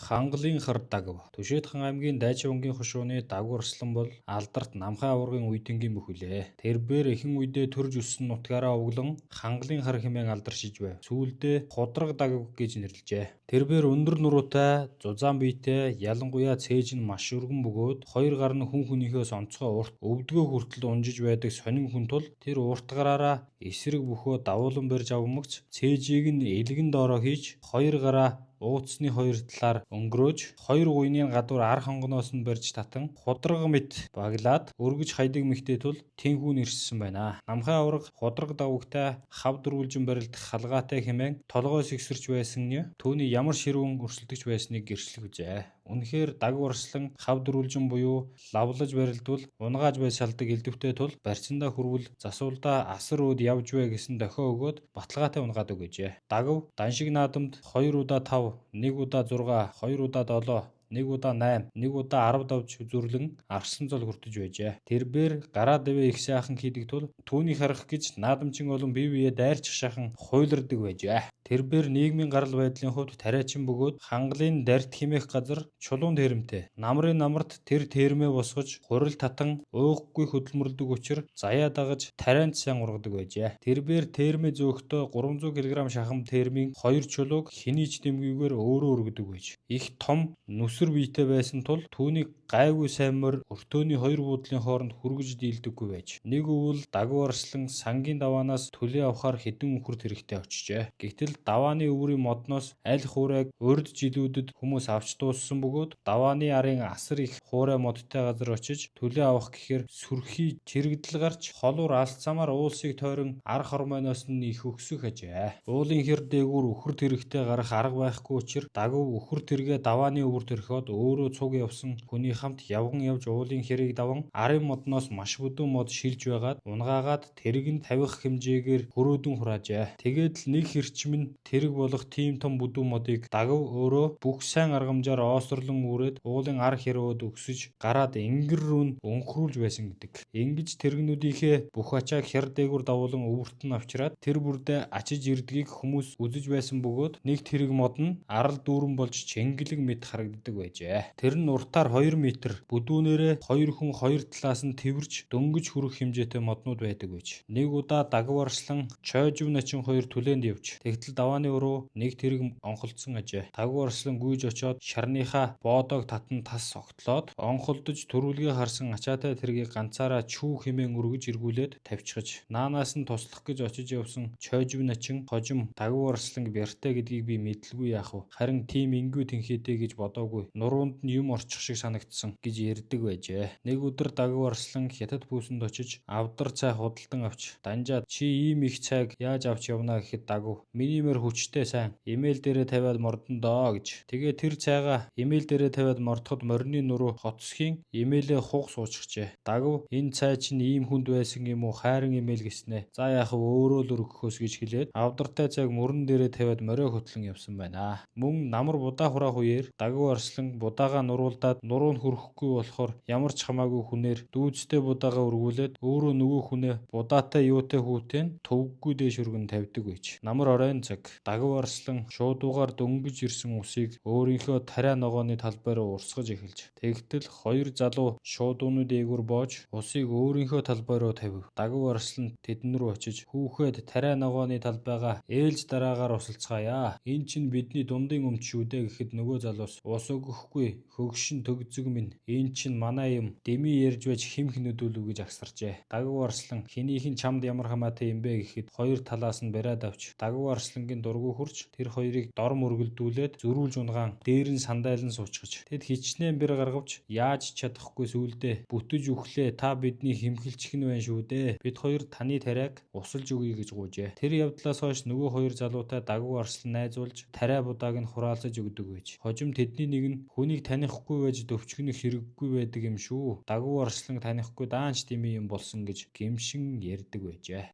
Хангалын хар дагав. Төшөөдхан аймгийн Дайчивангийн хошууны Дагав Арслан бол алдарт Намхан аваргын үеийнгийн мөх үлээ. Тэрбээр ихэнх үедээ төрж өссөн нутгаараа углан Хангалын хар хэмээн алдаршиж байв. Сүүлдээ Худраг дагав гэж нэрлэжээ. Тэрбээр өндөр нуруутай, зузаан биетэй, ялангуяа цээж нь маш өргөн бөгөөд хоёр гар нь хүн хүнийхээс онцгой урт өвдгөө хүртэл унжиж байдаг сонин хүн тул тэр урт гараараа эсрэг бөхөө давуулан барьж авмагц цээжийг нь элгэн доороо хийж хоёр гараа ууцсны хоёр талаар өнгөрөөж хоёр гуйны гадуур ар хонгоноос нь барьж татан худраг мэт баглаад өргөж хайдаг мэгтэй тул тэнхүү нэрссэн байна. Намхан аварга худраг давагтай хав дөрвөлжин барилдах халгаатай хэмээн толгойс ихсэрч байсан нь түүний ямар ширүүн өрсөлдөгч байсныг гэрчлэгжээ. Үнэхээр Дагав Арслан хав дөрвөлжин буюу лавлаж барилдвал унгааж бай шалдаг элдвтэй тул барьцандаа хүрвэл засуулдаа асар өөд явж бай гэсэн дохио өгөөд баталгаатай унгаадаг гэжээ. Дагав Даншиг наадамд 2 удаа 5, 1 удаа 6, 2 удаа 7, 1 удаа 8, 1 удаа 10 давж зүрлэн Арслан зол хүртэж байжээ. Тэрбээр гараа дэвэ их сайхан хийдэг тул түүнийг харах гэж наадамчин болон бие биеэ дайрчих шахан хуйлардаг байжээ. Тэрбээр нийгмийн гарал байдлын хувьд тариачин бөгөөд Хангалын дарт хэмээх газар чулуун тэрэмтэй. Намрын намарт тэр тэрмээ босгож хурил татан ууггүй хөдөлмөрлөдөг учир заяа дагаж тарианд сайн ургадаг байжээ. Тэрбээр тэрмээ зөөхтөө 300 кг шахам тэрмийн 2 чулууг хинийч дэмгүйгээр өөрөө өргөдөг байж. Их том нүсэр биетэй байсан тул түүнийг гайгүй сайн морь өртөөний хоёр буудлын хооронд хүргэж дийлдэггүй байж. Нэг өвөл Дагав Арслан сангийн даваанаас төлөө авахар хэдэн үхрд хэрэгтэй очжээ. Гэтэл давааны өврийн модноос аль хуурайг урд жилүүдэд хүмүүс авч дууссан бөгөөд давааны арын асар их хуурай модтой газар очиж төлөө авах гэхээр сүрхий чирэгдэл гарч холуур алцамаар уулсыг тойрон ар хормойноос нь их өксөх ажээ. Уулын хэр дээгүүр үхрд хэрэгтэй гарах арга байхгүй учраас Дагав үхрд тэргээ давааны өвөр төрхөд өөрөө цуг явсан хүний хамт явган явж уулын хэрийг даван арын модноос маш бүдүүн мод шилж байгаад унгаагаад тэрэг нь тавих хэмжээгээр хөрөөдөн хураажээ. Тэгээд л нэг хэрчим нь тэрэг болох тийм том бүдүүн модыг Дагав өөрөө бүх сайн аргамжаар оосрлон үүрээд уулын ар хэрөөд өксөж гараад ингэр рүү өнхрүүлж байсан гэдэг. Ингэж тэрэгнүүдийнхээ бүх ачааг хэр дээгүүр давуулан өвөрт нь авчираад тэр бүрдээ ачиж ирдгийг хүмүүс үзэж байсан бөгөөд нэг тэрэг мод нь арал дүүрэн болж чэнгэлэг мэт харагддаг байжээ. Тэр нь уртаар 2 метр, бүдүүнээрээ 2 хүн 2 талаас нь тэрвэрч дөнгөж хүрэх хэмжээтэй моднууд байдаг байж. Нэг удаа Дагав Арслан Чойжив начин 2 түлээнд явж тэгтэл давааны өрөө нэг тэрэг онхолдсон ажээ. Дагав Арслан гүйж очоод шарныхаа боодоог татан тас огтлоод онхолдож төрүүлгээ харсан ачаатай тэргийг ганцаараа чүү хэмээн өргөж эргүүлээд тавьчихж наанаас нь туслах гэж очиж явсан Чойжив начин хожим Дагав Арслан бяртай гэдгийг би мэдлгүй яах вэ? Харин тийм ингүй тэнхээтэй гэж бодоогүй. Нуруунд нь юм орчих шиг санагдсан гэж ярьдаг байжээ. Нэг өдөр Дагав Арслан хятад бүсэнд очиж авдар цай худалдан авч данжаад чи ийм их цайг яаж авч явнаа гэхэд Дагав миний мөр хүчтэй сайн имэйл дээрээ тавиад мордон доо гэж. Тэгээ тэр цайгаа имэйл дээрээ тавиад мордоход морины нуруу хоцсхийн имэйлээ хуг суучихжээ. Дагав энэ цай чинь ийм хүнд байсан юм уу хайран имэйл гэснэ. За яах вэ өөрөө л өргөхөөс гэж хэлээд авдартай цайг мөрөн дээрээ тавиад морио хөтлөн явсан байна. Мөн намар будаа хураах үеэр Дагав Арслан будаагаа нуруулдаад нуруу нь хүрэхгүй болохоор ямар ч хамаагүй хүнээр дүүцтэй будаагаа өргүүлээд өөрөө нөгөө хүнээ будаатай юутай хүүтэн төвггүй дээш өргөн тавьдаг байж. Намар оройн цаг Дагав Арслан шуудуугаар дөнгөж ирсэн усыг өөрийнхөө тариа ногооны талбайраа урсгаж эхэлж. Тэгтэл хоёр залуу шуудууны дээгүүр боож усыг өөрийнхөө талбай руу тавив. Дагав Арслан тэдэн рүү очиж хүүхэд тариа ногооны талбайгаа ээлж дараагаар усалцгаая. Энэ чинь бидний дундын өмч шүү дээ гэхэд нөгөө залуус ус өгөхгүй хөгшин төгзөг минь энэ чинь манай юм дэми ярьж байж химх нүдүүлв гэж агсаржээ. Дагав Арслан хинийхэн чамд ямар хамаатай юм бэ гэхэд хоёр талаас нь бариад авч Дагав Арслангийн дургүй хурч тэр хоёрыг дор мөргөлдүүлээд зөрүүлж унгаан дээр нь сандайлан суучгаж тэд хичнээн бэр гаргавч яаж чадахгүй сүулдэ бүтэж өглөө та бидний химхэлчих нь байна шүү дээ. Бид хоёр таны тариаг усалж өгье гэж гуйжээ. Тэр явдлаас хойш нөгөө хоёр залуутай Дагав Арслан найзуулж тариа будааг нь хураалцаж өгдөг байж. Хожим тэдний нэг нь хүнийг танихгүй байж дөвчгөнөх хэрэггүй байдаг юм шүү. Дагав Арслан танихгүй даанч дими юм болсон гэж гэмшин ярьдаг байжээ.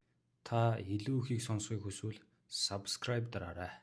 Та илүү ихийг сонсохыг хүсвэл subscribe дараарай.